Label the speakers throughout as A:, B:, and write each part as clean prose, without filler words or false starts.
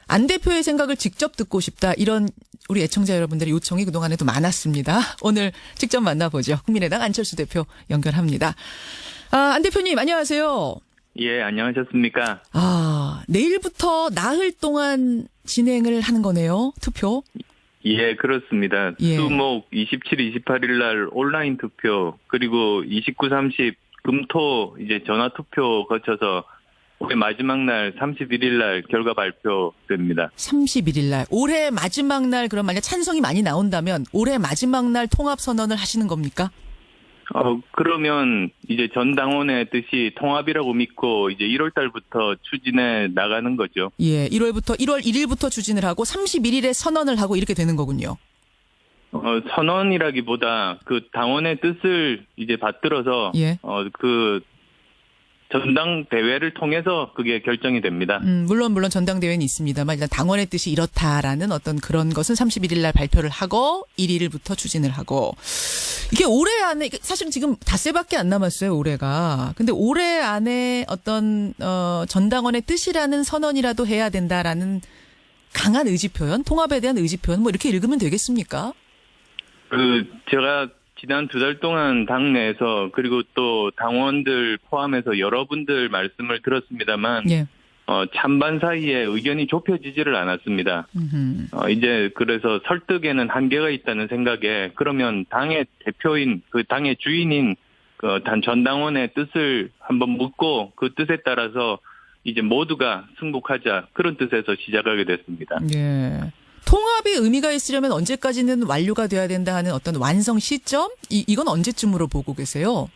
A: 안 대표의 생각을 직접 듣고 싶다. 이런 우리 애청자 여러분들의 요청이 그동안에도 많았습니다. 오늘 직접 만나보죠. 국민의당 안철수 대표 연결합니다. 안 대표님 안녕하세요.
B: 예, 안녕하셨습니까?
A: 내일부터 나흘 동안 진행을 하는 거네요. 투표.
B: 예, 그렇습니다.
A: 예.
B: 수목 27, 28일 날 온라인 투표, 그리고 29, 30 금토 이제 전화 투표 거쳐서 올해 마지막 날 31일 날 결과 발표됩니다.
A: 31일 날. 올해 마지막 날 그럼 만약 찬성이 많이 나온다면 올해 마지막 날 통합 선언을 하시는 겁니까?
B: 그러면 이제 전 당원의 뜻이 통합이라고 믿고 이제 1월 달부터 추진해 나가는 거죠.
A: 예, 1월 1일부터 추진을 하고 31일에 선언을 하고 이렇게 되는 거군요.
B: 선언이라기보다 그 당원의 뜻을 이제 받들어서
A: 예.
B: 그 전당대회를 통해서 그게 결정이 됩니다.
A: 물론 전당대회는 있습니다만 일단 당원의 뜻이 이렇다라는 어떤 그런 것은 31일 날 발표를 하고 1일부터 추진을 하고 이게 올해 안에 사실 지금 닷새밖에 안 남았어요. 올해가. 근데 올해 안에 어떤 전당원의 뜻이라는 선언이라도 해야 된다라는 강한 의지 표현, 통합에 대한 의지 표현 뭐 이렇게 읽으면 되겠습니까?
B: 제가 지난 2달 동안 당내에서 그리고 또 당원들 포함해서 여러분들 말씀을 들었습니다만
A: 예.
B: 찬반 사이에 의견이 좁혀지지를 않았습니다. 이제 그래서 설득에는 한계가 있다는 생각에 그러면 당의 대표인 그 당의 주인인 그 전당원의 뜻을 한번 묻고 그 뜻에 따라서 이제 모두가 승복하자 그런 뜻에서 시작하게 됐습니다.
A: 예. 통합이 의미가 있으려면 언제까지는 완료가 돼야 된다 하는 어떤 완성 시점? 이건 언제쯤으로 보고 계세요?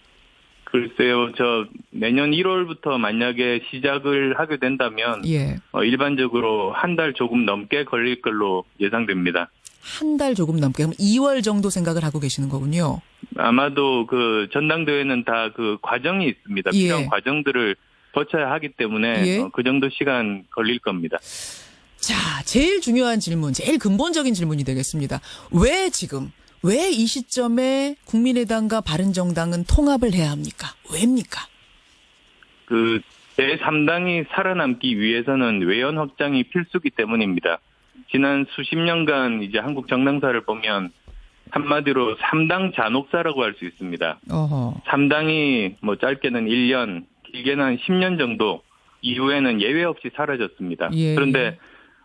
B: 글쎄요, 내년 1월부터 만약에 시작을 하게 된다면,
A: 예.
B: 일반적으로 한 달 조금 넘게 걸릴 걸로 예상됩니다.
A: 한 달 조금 넘게, 그럼 2월 정도 생각을 하고 계시는 거군요.
B: 아마도 그 전당대회는 다 그 과정이 있습니다.
A: 예.
B: 필요한 과정들을 거쳐야 하기 때문에
A: 예.
B: 그 정도 시간 걸릴 겁니다.
A: 자, 제일 중요한 질문, 제일 근본적인 질문이 되겠습니다. 왜 이 시점에 국민의당과 바른정당은 통합을 해야 합니까? 왜입니까?
B: 제3당이 살아남기 위해서는 외연 확장이 필수기 때문입니다. 지난 수십 년간 이제 한국 정당사를 보면 한마디로 3당 잔혹사라고 할 수 있습니다. 3당이 뭐 짧게는 1년, 길게는 한 10년 정도 이후에는 예외 없이 사라졌습니다.
A: 예.
B: 그런데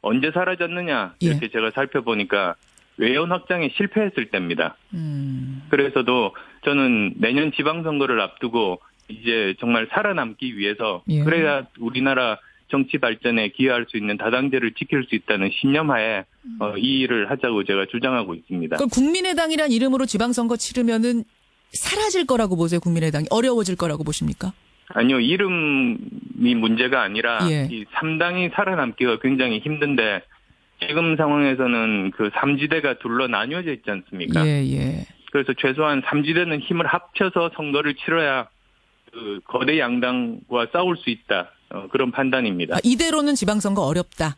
B: 언제 사라졌느냐 이렇게 제가 살펴보니까 외연 확장에 실패했을 때입니다. 그래서도 저는 내년 지방선거를 앞두고 이제 정말 살아남기 위해서
A: 예.
B: 그래야 우리나라 정치 발전에 기여할 수 있는 다당제를 지킬 수 있다는 신념하에 이 일을 하자고 제가 주장하고 있습니다.
A: 그럼 국민의당이란 이름으로 지방선거 치르면은 사라질 거라고 보세요? 국민의당이 어려워질 거라고 보십니까?
B: 아니요. 이름이 문제가 아니라
A: 예.
B: 이 3당이 살아남기가 굉장히 힘든데 지금 상황에서는 그 3지대가 둘러 나뉘어져 있지 않습니까?
A: 예.
B: 그래서 최소한 3지대는 힘을 합쳐서 선거를 치러야 그 거대 양당과 싸울 수 있다. 그런 판단입니다.
A: 이대로는 지방선거 어렵다.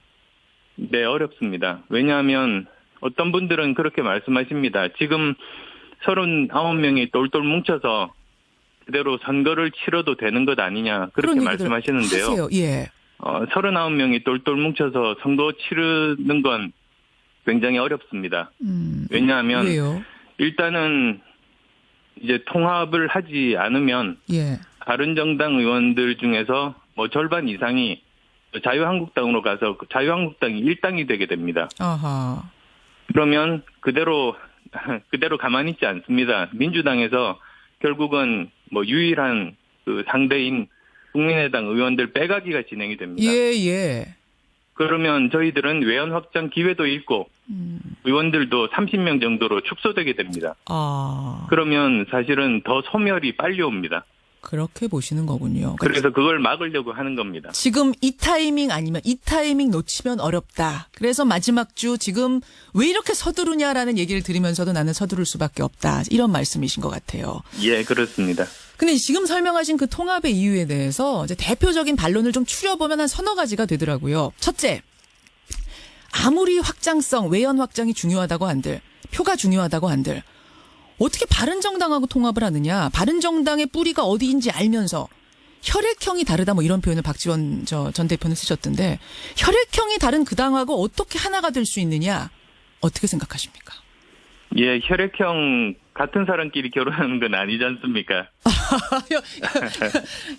B: 네, 어렵습니다. 왜냐하면 어떤 분들은 그렇게 말씀하십니다. 지금 39명이 똘똘 뭉쳐서 그대로 선거를 치러도 되는 것 아니냐 그렇게 말씀하시는데요.
A: 하세요. 예.
B: 39명이 똘똘 뭉쳐서 선거 치르는 건 굉장히 어렵습니다. 왜냐하면
A: 왜요?
B: 일단은 이제 통합을 하지 않으면
A: 예.
B: 바른정당 의원들 중에서 뭐 절반 이상이 자유한국당으로 가서 자유한국당이 1당이 되게 됩니다.
A: 아하.
B: 그러면 그대로 가만히 있지 않습니다. 민주당에서 결국은 뭐 유일한 그 상대인 국민의당 의원들 빼가기가 진행이 됩니다.
A: 예.
B: 그러면 저희들은 외연 확장 기회도 있고 의원들도 30명 정도로 축소되게 됩니다. 그러면 사실은 더 소멸이 빨리 옵니다.
A: 그렇게 보시는 거군요.
B: 그래서 그걸 막으려고 하는 겁니다.
A: 지금 이 타이밍 아니면 이 타이밍 놓치면 어렵다. 그래서 마지막 주 지금 왜 이렇게 서두르냐라는 얘기를 들으면서도 나는 서두를 수밖에 없다. 이런 말씀이신 것 같아요.
B: 예, 그렇습니다.
A: 근데 지금 설명하신 그 통합의 이유에 대해서 이제 대표적인 반론을 좀 추려보면 한 서너 가지가 되더라고요. 첫째, 아무리 확장성, 외연 확장이 중요하다고 한들, 표가 중요하다고 한들, 어떻게 바른정당하고 통합을 하느냐. 바른정당의 뿌리가 어디인지 알면서 혈액형이 다르다 뭐 이런 표현을 박지원 전 대표는 쓰셨던데 혈액형이 다른 그 당하고 어떻게 하나가 될 수 있느냐 어떻게 생각하십니까?
B: 예, 혈액형 같은 사람끼리 결혼하는 건 아니지 않습니까?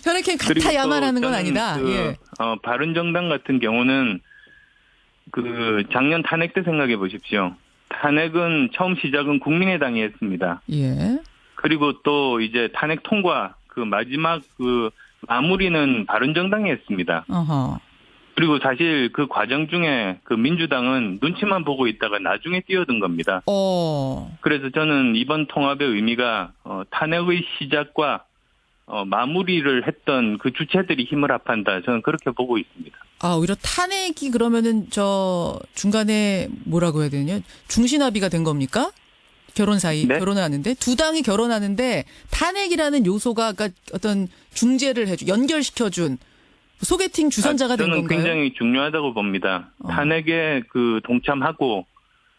A: 혈액형이 같아야만 하는 건 아니다. 예.
B: 바른정당 같은 경우는 그 작년 탄핵 때 생각해 보십시오. 탄핵은 처음 시작은 국민의당이 했습니다.
A: 예.
B: 그리고 또 이제 탄핵 통과 그 마지막 그 마무리는 바른정당이 했습니다.
A: 어허.
B: 그리고 사실 그 과정 중에 그 민주당은 눈치만 보고 있다가 나중에 뛰어든 겁니다. 그래서 저는 이번 통합의 의미가 탄핵의 시작과 마무리를 했던 그 주체들이 힘을 합한다. 저는 그렇게 보고 있습니다.
A: 아, 오히려 탄핵이 그러면은 중간에 뭐라고 해야 되냐? 중시나비가 된 겁니까? 결혼 사이,
B: 네?
A: 결혼을 하는데 두 당이 결혼하는데 탄핵이라는 요소가 그러니까 어떤 중재를 연결시켜준 소개팅 주선자가 된
B: 저는
A: 건가요?
B: 굉장히 중요하다고 봅니다. 탄핵에 그 동참하고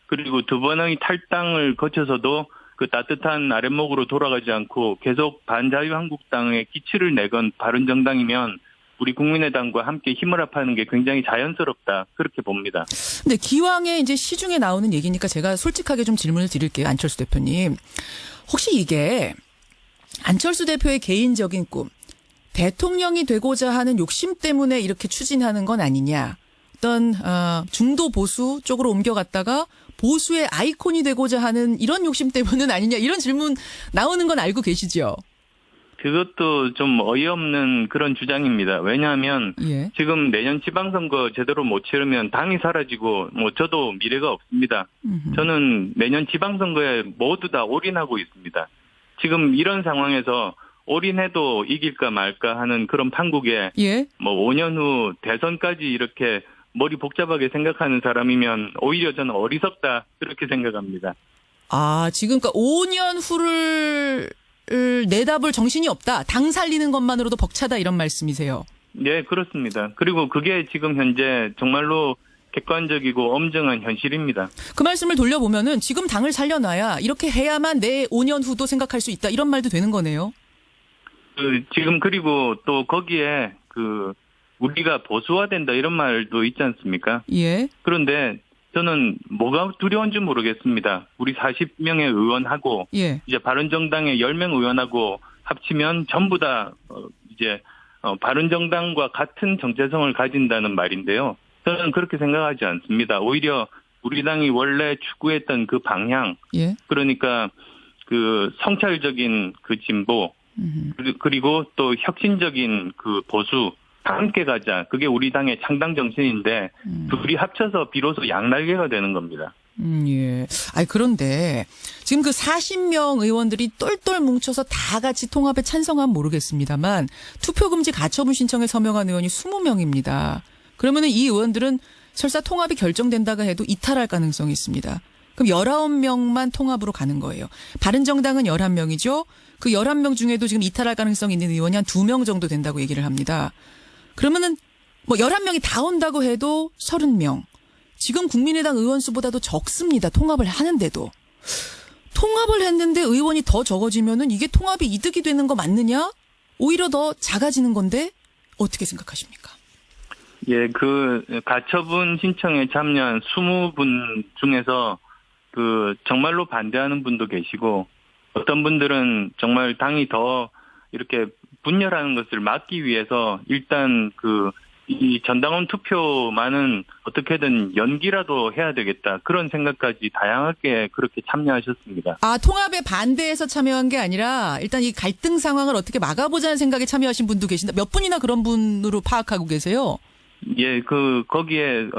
B: 그리고 두 번의 탈당을 거쳐서도 그 따뜻한 아랫목으로 돌아가지 않고 계속 반자유한국당에 기치를 내건 바른정당이면 우리 국민의당과 함께 힘을 합하는 게 굉장히 자연스럽다. 그렇게 봅니다.
A: 근데 기왕에 이제 시중에 나오는 얘기니까 제가 솔직하게 좀 질문을 드릴게요. 안철수 대표님. 혹시 이게 안철수 대표의 개인적인 꿈, 대통령이 되고자 하는 욕심 때문에 이렇게 추진하는 건 아니냐. 어떤 중도 보수 쪽으로 옮겨갔다가 보수의 아이콘이 되고자 하는 이런 욕심 때문은 아니냐. 이런 질문 나오는 건 알고 계시죠?
B: 그것도 좀 어이없는 그런 주장입니다. 왜냐하면
A: 예.
B: 지금 내년 지방선거 제대로 못 치르면 당이 사라지고 뭐 저도 미래가 없습니다. 저는 내년 지방선거에 모두 다 올인하고 있습니다. 지금 이런 상황에서 올인해도 이길까 말까 하는 그런 판국에
A: 예.
B: 뭐 5년 후 대선까지 이렇게 머리 복잡하게 생각하는 사람이면 오히려 저는 어리석다 그렇게 생각합니다.
A: 아, 지금 그러니까 5년 후를 내다볼 정신이 없다. 당 살리는 것만으로도 벅차다 이런 말씀이세요.
B: 네, 그렇습니다. 그리고 그게 지금 현재 정말로 객관적이고 엄정한 현실입니다.
A: 그 말씀을 돌려보면은 지금 당을 살려놔야 이렇게 해야만 내 5년 후도 생각할 수 있다. 이런 말도 되는 거네요.
B: 지금 그리고 또 거기에 우리가 보수화된다 이런 말도 있지 않습니까?
A: 예.
B: 그런데 저는 뭐가 두려운지 모르겠습니다. 우리 40명의 의원하고
A: 예.
B: 이제 바른정당의 10명 의원하고 합치면 전부 다 이제 바른정당과 같은 정체성을 가진다는 말인데요. 저는 그렇게 생각하지 않습니다. 오히려 우리 당이 원래 추구했던 그 방향,
A: 예.
B: 그러니까 그 성찰적인 그 진보, 그리고 또 혁신적인 그 보수, 함께 가자. 그게 우리 당의 창당 정신인데 둘이 합쳐서 비로소 양날개가 되는 겁니다.
A: 예. 아니 그런데 지금 그 40명 의원들이 똘똘 뭉쳐서 다 같이 통합에 찬성하면 모르겠습니다만 투표금지 가처분 신청에 서명한 의원이 20명입니다. 그러면은 이 의원들은 설사 통합이 결정된다고 해도 이탈할 가능성이 있습니다. 그럼 19명만 통합으로 가는 거예요. 바른정당은 11명이죠. 그 11명 중에도 지금 이탈할 가능성이 있는 의원이 한 2명 정도 된다고 얘기를 합니다. 그러면은 뭐 11명이 다 온다고 해도 30명. 지금 국민의당 의원 수보다도 적습니다. 통합을 하는데도. 통합을 했는데 의원이 더 적어지면은 이게 통합이 이득이 되는 거 맞느냐? 오히려 더 작아지는 건데 어떻게 생각하십니까?
B: 예, 그 가처분 신청에 참여한 20분 중에서 정말로 반대하는 분도 계시고 어떤 분들은 정말 당이 더 이렇게 분열하는 것을 막기 위해서 일단 이 전당원 투표만은 어떻게든 연기라도 해야 되겠다. 그런 생각까지 다양하게 그렇게 참여하셨습니다. 아,
A: 통합에 반대해서 참여한 게 아니라 일단 이 갈등 상황을 어떻게 막아보자는 생각에 참여하신 분도 계신다. 몇 분이나 그런 분으로 파악하고 계세요?
B: 예, 거기에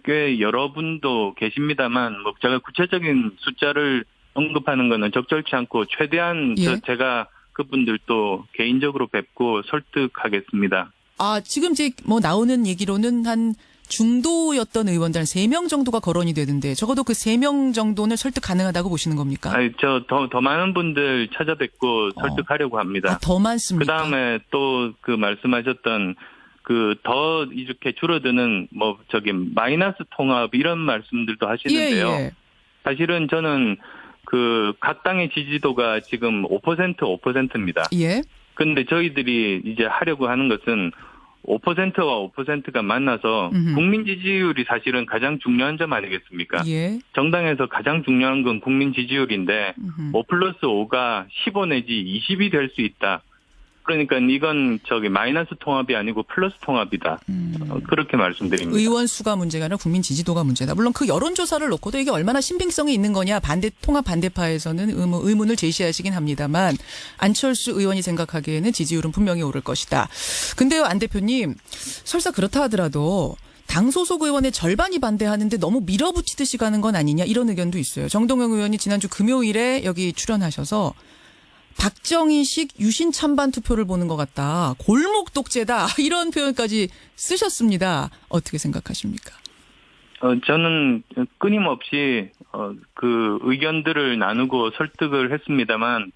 B: 꽤 여러 분도 계십니다만 뭐 제가 구체적인 숫자를 언급하는 거는 적절치 않고 최대한
A: 예.
B: 제가 그분들도 개인적으로 뵙고 설득하겠습니다.
A: 아, 지금 뭐 나오는 얘기로는 한 중도였던 의원들 한 3명 정도가 거론이 되던데 적어도 그 3명 정도는 설득 가능하다고 보시는 겁니까?
B: 아니, 더 많은 분들 찾아뵙고 설득하려고 합니다.
A: 아, 더 많습니까?
B: 그 다음에 또 말씀하셨던 더 이렇게 줄어드는 마이너스 통합 이런 말씀들도 하시는데요.
A: 예.
B: 사실은 저는 각 당의 지지도가 지금 5%입니다.
A: 예.
B: 근데 저희들이 이제 하려고 하는 것은 5%와 5%가 만나서 국민 지지율이 사실은 가장 중요한 점 아니겠습니까?
A: 예.
B: 정당에서 가장 중요한 건 국민 지지율인데 5 플러스 5가 15 내지 20이 될 수 있다. 그러니까 이건 마이너스 통합이 아니고 플러스 통합이다. 그렇게 말씀드립니다.
A: 의원 수가 문제가 아니라 국민 지지도가 문제다. 물론 그 여론조사를 놓고도 이게 얼마나 신빙성이 있는 거냐 통합 반대파에서는 의문을 제시하시긴 합니다만 안철수 의원이 생각하기에는 지지율은 분명히 오를 것이다. 근데요, 안 대표님, 설사 그렇다 하더라도 당 소속 의원의 절반이 반대하는데 너무 밀어붙이듯이 가는 건 아니냐, 이런 의견도 있어요. 정동영 의원이 지난주 금요일에 여기 출연하셔서 박정희식 유신 찬반 투표를 보는 것 같다. 골목 독재다. 이런 표현까지 쓰셨습니다. 어떻게 생각하십니까?
B: 저는 끊임없이 그 의견들을 나누고 설득을 했습니다만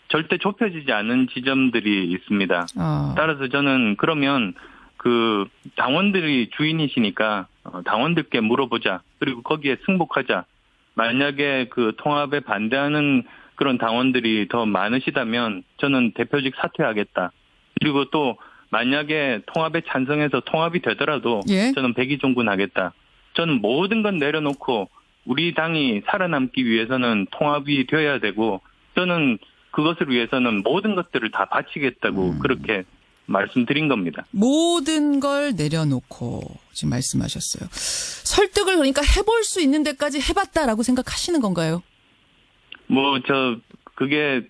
B: 절대 좁혀지지 않은 지점들이 있습니다. 따라서 저는 그러면 그 당원들이 주인이시니까 당원들께 물어보자. 그리고 거기에 승복하자. 만약에 그 통합에 반대하는 그런 당원들이 더 많으시다면 저는 대표직 사퇴하겠다. 그리고 또 만약에 통합에 찬성해서 통합이 되더라도
A: 예?
B: 저는 백의종군하겠다. 저는 모든 건 내려놓고 우리 당이 살아남기 위해서는 통합이 되어야 되고 저는 그것을 위해서는 모든 것들을 다 바치겠다고 그렇게 말씀드린 겁니다.
A: 모든 걸 내려놓고 지금 말씀하셨어요. 설득을 그러니까 해볼 수 있는 데까지 해봤다라고 생각하시는 건가요?
B: 그게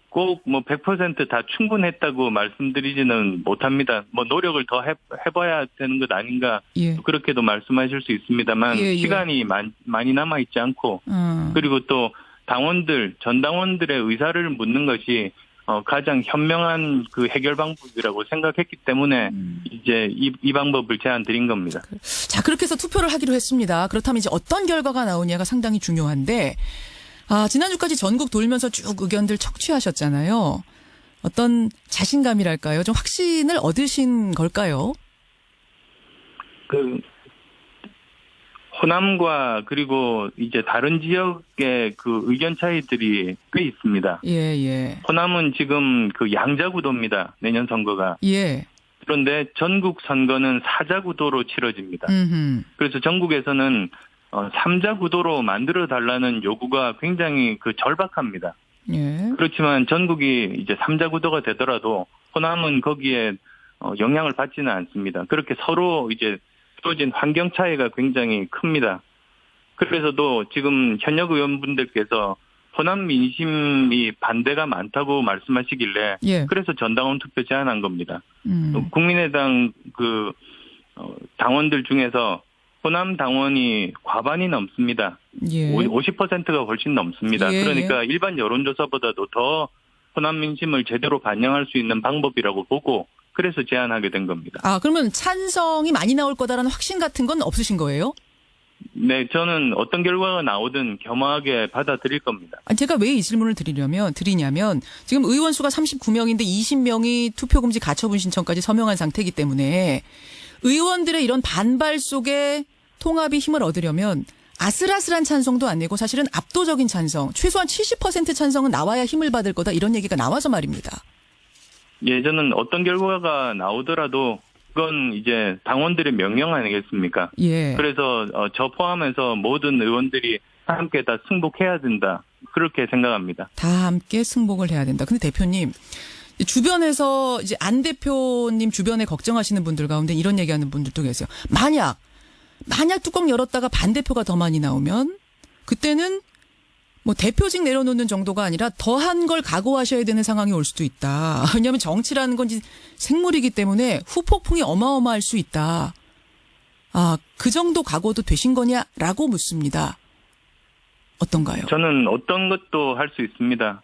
B: 꼭 100% 다 충분했다고 말씀드리지는 못합니다. 노력을 더 해봐야 되는 것 아닌가.
A: 예.
B: 그렇게도 말씀하실 수 있습니다만
A: 예.
B: 시간이 많이 남아있지 않고 그리고 또 전 당원들의 의사를 묻는 것이 가장 현명한 그 해결 방법이라고 생각했기 때문에 이제 이 방법을 제안드린 겁니다.
A: 자, 그렇게 해서 투표를 하기로 했습니다. 그렇다면 이제 어떤 결과가 나오냐가 상당히 중요한데, 지난주까지 전국 돌면서 쭉 의견들 척취하셨잖아요. 어떤 자신감이랄까요? 좀 확신을 얻으신 걸까요?
B: 호남과 그리고 이제 다른 지역의 그 의견 차이들이 꽤 있습니다.
A: 예.
B: 호남은 지금 그 양자구도입니다. 내년 선거가.
A: 예.
B: 그런데 전국 선거는 사자구도로 치러집니다. 그래서 전국에서는 3자구도로 만들어 달라는 요구가 굉장히 절박합니다.
A: 예.
B: 그렇지만 전국이 이제 3자구도가 되더라도 호남은 거기에 영향을 받지는 않습니다. 그렇게 서로 이제 주어진 환경 차이가 굉장히 큽니다. 그래서도 지금 현역 의원분들께서 호남 민심이 반대가 많다고 말씀하시길래
A: 예.
B: 그래서 전당원 투표 제안한 겁니다. 국민의당 당원들 중에서 호남 당원이 과반이 넘습니다.
A: 예.
B: 50%가 훨씬 넘습니다.
A: 예.
B: 그러니까 일반 여론조사보다도 더 호남 민심을 제대로 반영할 수 있는 방법이라고 보고 그래서 제안하게 된 겁니다.
A: 그러면 찬성이 많이 나올 거다라는 확신 같은 건 없으신 거예요?
B: 네, 저는 어떤 결과가 나오든 겸허하게 받아들일 겁니다.
A: 제가 왜 이 질문을 드리냐면 지금 의원 수가 39명인데 20명이 투표금지 가처분 신청까지 서명한 상태이기 때문에 의원들의 이런 반발 속에 통합이 힘을 얻으려면 아슬아슬한 찬성도 안 내고 사실은 압도적인 찬성, 최소한 70% 찬성은 나와야 힘을 받을 거다, 이런 얘기가 나와서 말입니다.
B: 예, 저는 어떤 결과가 나오더라도 그건 이제 당원들의 명령 아니겠습니까?
A: 예.
B: 그래서 저 포함해서 모든 의원들이 함께 다 승복해야 된다. 그렇게 생각합니다.
A: 다 함께 승복을 해야 된다. 근데 대표님, 주변에서 이제 안 대표님 주변에 걱정하시는 분들 가운데 이런 얘기하는 분들도 계세요. 만약 뚜껑 열었다가 반대표가 더 많이 나오면 그때는 대표직 내려놓는 정도가 아니라 더한 걸 각오하셔야 되는 상황이 올 수도 있다. 왜냐하면 정치라는 건 생물이기 때문에 후폭풍이 어마어마할 수 있다. 그 정도 각오도 되신 거냐라고 묻습니다. 어떤가요?
B: 저는 어떤 것도 할 수 있습니다.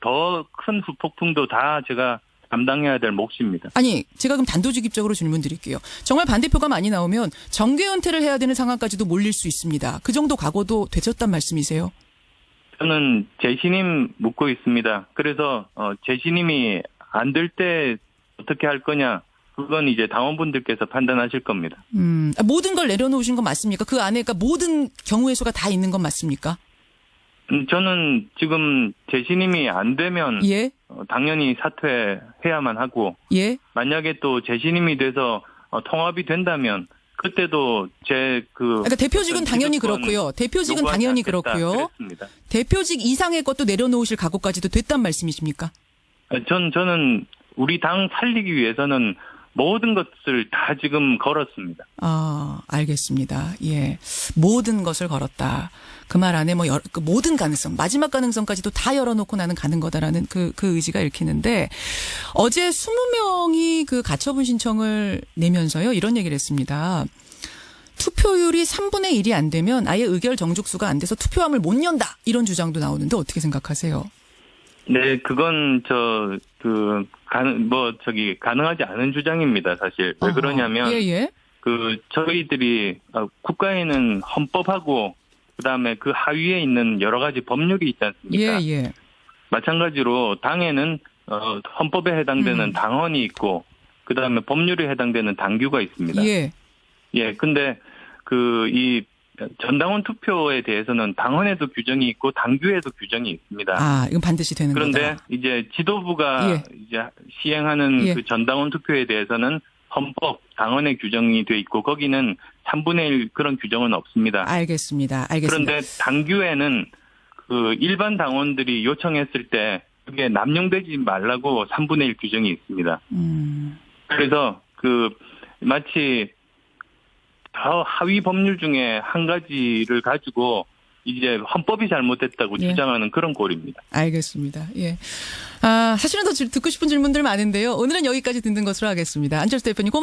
B: 더 큰 후폭풍도 다 제가 감당해야 될 몫입니다.
A: 아니, 제가 그럼 단도직입적으로 질문 드릴게요. 정말 반대표가 많이 나오면 정계 은퇴를 해야 되는 상황까지도 몰릴 수 있습니다. 그 정도 각오도 되셨단 말씀이세요?
B: 저는 재신임 묻고 있습니다. 그래서 재신임이 안 될 때 어떻게 할 거냐, 그건 이제 당원분들께서 판단하실 겁니다.
A: 모든 걸 내려놓으신 건 맞습니까? 그 안에 모든 경우의 수가 다 있는 건 맞습니까?
B: 저는 지금 재신임이 안 되면
A: 예?
B: 당연히 사퇴해야만 하고
A: 예.
B: 만약에 또 재신임이 돼서 통합이 된다면 그때도
A: 그러니까 대표직은 당연히 그렇고요. 대표직은 당연히 그렇고요.
B: 그랬습니다.
A: 대표직 이상의 것도 내려놓으실 각오까지도 됐단 말씀이십니까?
B: 저는 우리 당 살리기 위해서는 모든 것을 다 지금 걸었습니다.
A: 아, 알겠습니다. 예. 모든 것을 걸었다. 그 말 안에 그 모든 가능성, 마지막 가능성까지도 다 열어놓고 나는 가는 거다라는 그 의지가 읽히는데 어제 20명이 그 가처분 신청을 내면서요. 이런 얘기를 했습니다. 투표율이 3분의 1이 안 되면 아예 의결 정족수가 안 돼서 투표함을 못 연다. 이런 주장도 나오는데 어떻게 생각하세요?
B: 네, 그건 가능하지 않은 주장입니다, 사실. 왜 그러냐면,
A: 예.
B: 저희들이, 국가에는 헌법하고, 그 다음에 그 하위에 있는 여러 가지 법률이 있지 않습니까?
A: 예. 마찬가지로
B: 당에는, 헌법에 해당되는 당헌이 있고, 그 다음에 법률에 해당되는 당규가 있습니다.
A: 예.
B: 예, 근데, 이 전당원 투표에 대해서는 당헌에도 규정이 있고 당규에도 규정이 있습니다.
A: 아, 이건 반드시 되는 거다.
B: 그런데 이제 지도부가 이제 시행하는 그 전당원 투표에 대해서는 헌법, 당헌에 규정이 돼 있고 거기는 3분의 1 그런 규정은 없습니다.
A: 알겠습니다.
B: 그런데 당규에는 그 일반 당원들이 요청했을 때 그게 남용되지 말라고 3분의 1 규정이 있습니다. 그래서 마치 더 하위 법률 중에 한 가지를 가지고 이제 헌법이 잘못됐다고 주장하는 그런 꼴입니다.
A: 알겠습니다. 예. 아, 사실은 더 듣고 싶은 질문들 많은데요. 오늘은 여기까지 듣는 것으로 하겠습니다. 안철수 대표님